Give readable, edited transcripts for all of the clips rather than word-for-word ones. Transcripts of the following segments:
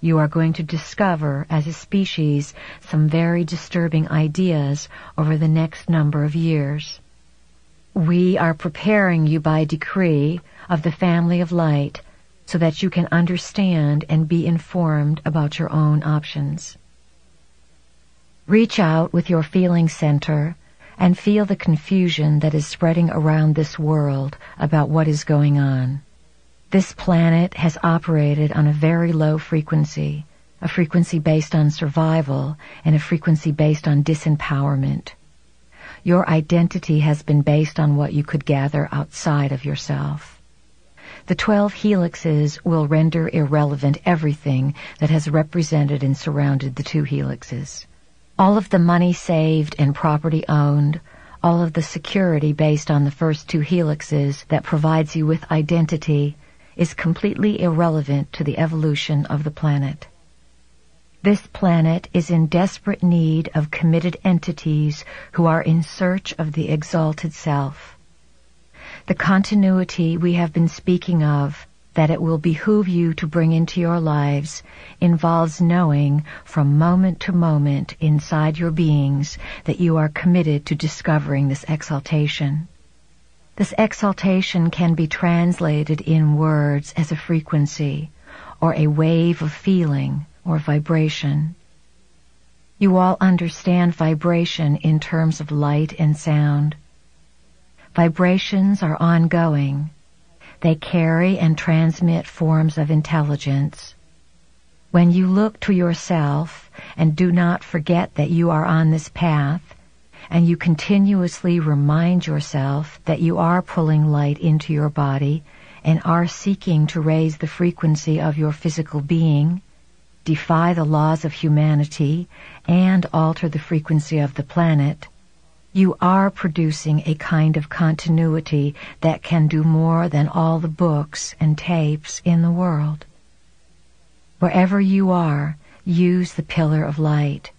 you are going to discover as a species some very disturbing ideas over the next number of years. We are preparing you by decree of the family of light so that you can understand and be informed about your own options. Reach out with your feeling center and feel the confusion that is spreading around this world about what is going on. This planet has operated on a very low frequency, a frequency based on survival and a frequency based on disempowerment. Your identity has been based on what you could gather outside of yourself. The 12 helixes will render irrelevant everything that has represented and surrounded the 2 helixes. All of the money saved and property owned, all of the security based on the first 2 helixes that provides you with identity is completely irrelevant to the evolution of the planet. This planet is in desperate need of committed entities who are in search of the exalted self. The continuity we have been speaking of, that it will behoove you to bring into your lives, involves knowing from moment to moment inside your beings that you are committed to discovering this exaltation. This exaltation can be translated in words as a frequency, or a wave of feeling, or vibration. You all understand vibration in terms of light and sound. Vibrations are ongoing. They carry and transmit forms of intelligence. When you look to yourself and do not forget that you are on this path, and you continuously remind yourself that you are pulling light into your body and are seeking to raise the frequency of your physical being, defy the laws of humanity, and alter the frequency of the planet, you are producing a kind of continuity that can do more than all the books and tapes in the world. Wherever you are, use the pillar of light.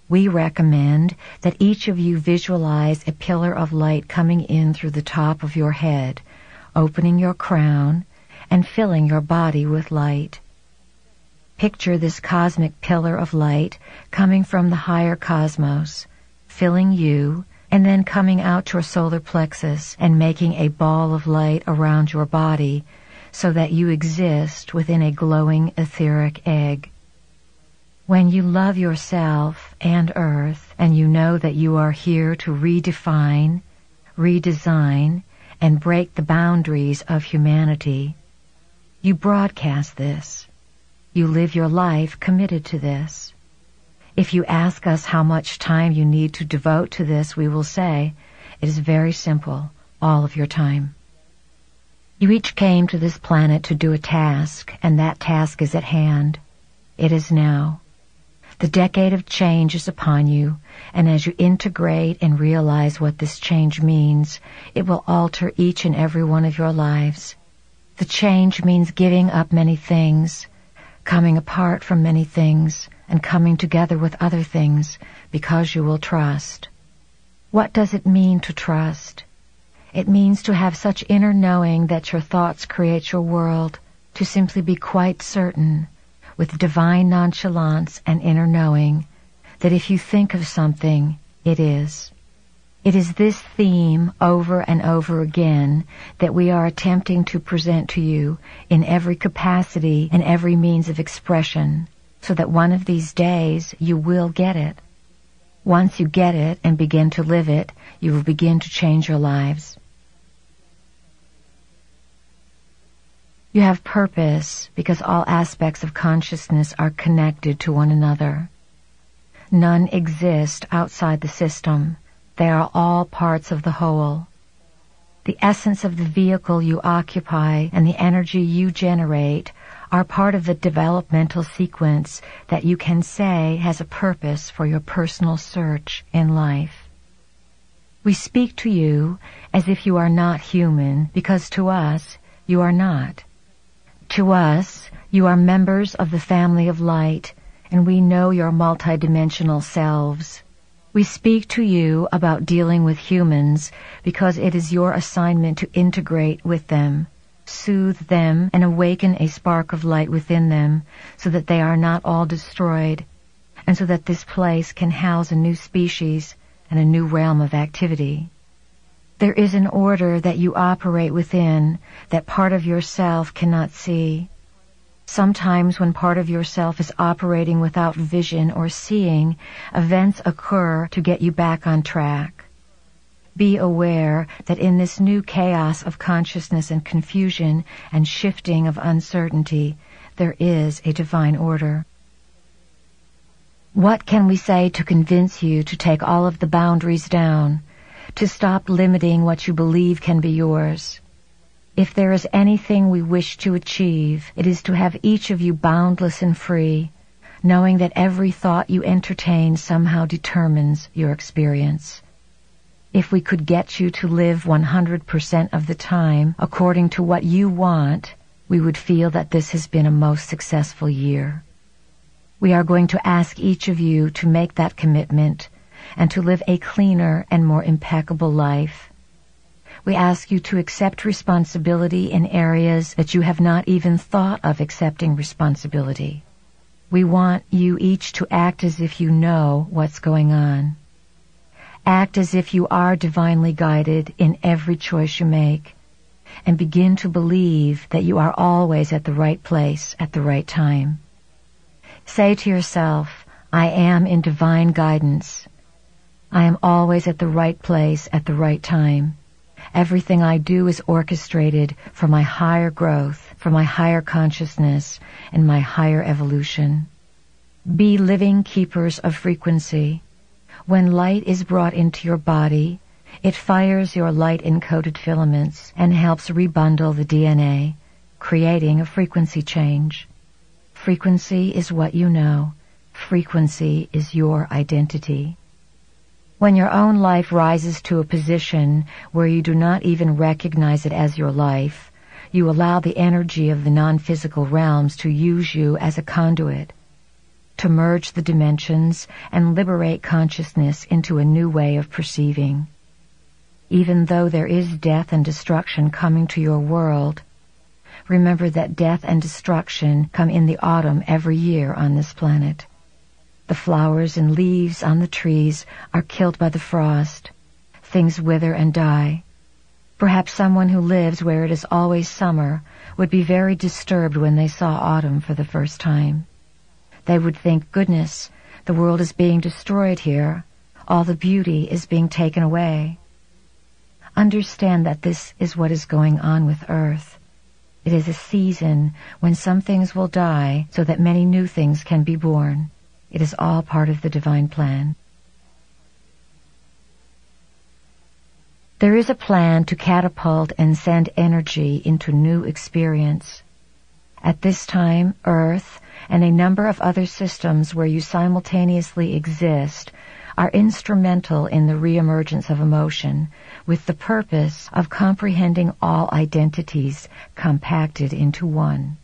We recommend that each of you visualize a pillar of light coming in through the top of your head, opening your crown, and filling your body with light. Picture this cosmic pillar of light coming from the higher cosmos, filling you, and then coming out your solar plexus and making a ball of light around your body so that you exist within a glowing etheric egg. When you love yourself and Earth, and you know that you are here to redefine, redesign, and break the boundaries of humanity, you broadcast this. You live your life committed to this. If you ask us how much time you need to devote to this, we will say, it is very simple, all of your time. You each came to this planet to do a task, and that task is at hand. It is now. The decade of change is upon you, and as you integrate and realize what this change means, it will alter each and every one of your lives. The change means giving up many things, coming apart from many things, and coming together with other things, because you will trust. What does it mean to trust? It means to have such inner knowing that your thoughts create your world, to simply be quite certain, with divine nonchalance and inner knowing, that if you think of something, it is. It is this theme over and over again that we are attempting to present to you in every capacity and every means of expression, so that one of these days you will get it. Once you get it and begin to live it, you will begin to change your lives. You have purpose because all aspects of consciousness are connected to one another. None exist outside the system. They are all parts of the whole. The essence of the vehicle you occupy and the energy you generate are part of the developmental sequence that you can say has a purpose for your personal search in life. We speak to you as if you are not human, because to us, you are not. To us, you are members of the family of light, and we know your multidimensional selves. We speak to you about dealing with humans because it is your assignment to integrate with them, Soothe them and awaken a spark of light within them so that they are not all destroyed, and so that this place can house a new species and a new realm of activity. There is an order that you operate within that part of yourself cannot see. Sometimes when part of yourself is operating without vision or seeing, events occur to get you back on track. Be aware that in this new chaos of consciousness and confusion and shifting of uncertainty, there is a divine order. What can we say to convince you to take all of the boundaries down, to stop limiting what you believe can be yours? If there is anything we wish to achieve, it is to have each of you boundless and free, knowing that every thought you entertain somehow determines your experience. If we could get you to live 100% of the time according to what you want, we would feel that this has been a most successful year. We are going to ask each of you to make that commitment and to live a cleaner and more impeccable life. We ask you to accept responsibility in areas that you have not even thought of accepting responsibility. We want you each to act as if you know what's going on. Act as if you are divinely guided in every choice you make, and begin to believe that you are always at the right place at the right time. Say to yourself, I am in divine guidance. I am always at the right place at the right time. Everything I do is orchestrated for my higher growth, for my higher consciousness, and my higher evolution. Be living keepers of frequency. When light is brought into your body, it fires your light-encoded filaments and helps rebundle the DNA, creating a frequency change. Frequency is what you know. Frequency is your identity. When your own life rises to a position where you do not even recognize it as your life, you allow the energy of the non-physical realms to use you as a conduit, to merge the dimensions and liberate consciousness into a new way of perceiving. Even though there is death and destruction coming to your world, remember that death and destruction come in the autumn every year on this planet. The flowers and leaves on the trees are killed by the frost. Things wither and die. Perhaps someone who lives where it is always summer would be very disturbed when they saw autumn for the first time. They would think, goodness, the world is being destroyed here. All the beauty is being taken away. Understand that this is what is going on with Earth. It is a season when some things will die so that many new things can be born. It is all part of the divine plan. There is a plan to catapult and send energy into new experience. At this time, Earth and a number of other systems where you simultaneously exist are instrumental in the reemergence of emotion with the purpose of comprehending all identities compacted into one.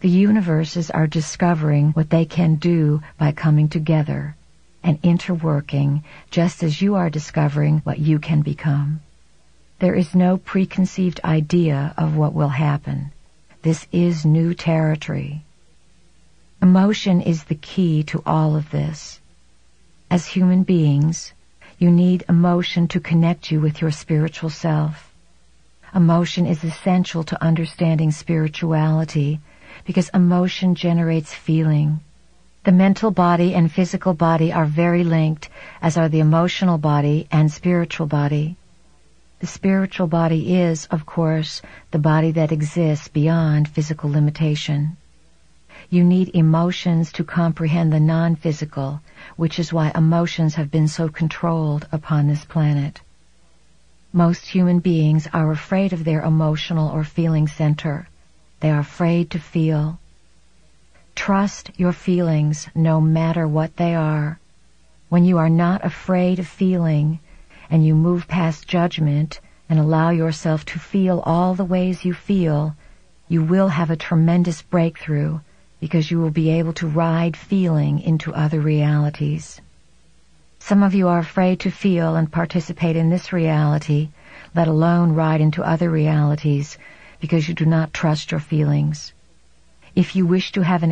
The universes are discovering what they can do by coming together and interworking, just as you are discovering what you can become. There is no preconceived idea of what will happen. This is new territory. Emotion is the key to all of this. As human beings, you need emotion to connect you with your spiritual self. Emotion is essential to understanding spirituality because emotion generates feeling. The mental body and physical body are very linked, as are the emotional body and spiritual body. The spiritual body is, of course, the body that exists beyond physical limitation. You need emotions to comprehend the non-physical, which is why emotions have been so controlled upon this planet. Most human beings are afraid of their emotional or feeling center. They are afraid to feel. Trust your feelings no matter what they are. When you are not afraid of feeling and you move past judgment and allow yourself to feel all the ways you feel, you will have a tremendous breakthrough because you will be able to ride feeling into other realities. Some of you are afraid to feel and participate in this reality, let alone ride into other realities, because you do not trust your feelings. If you wish to have an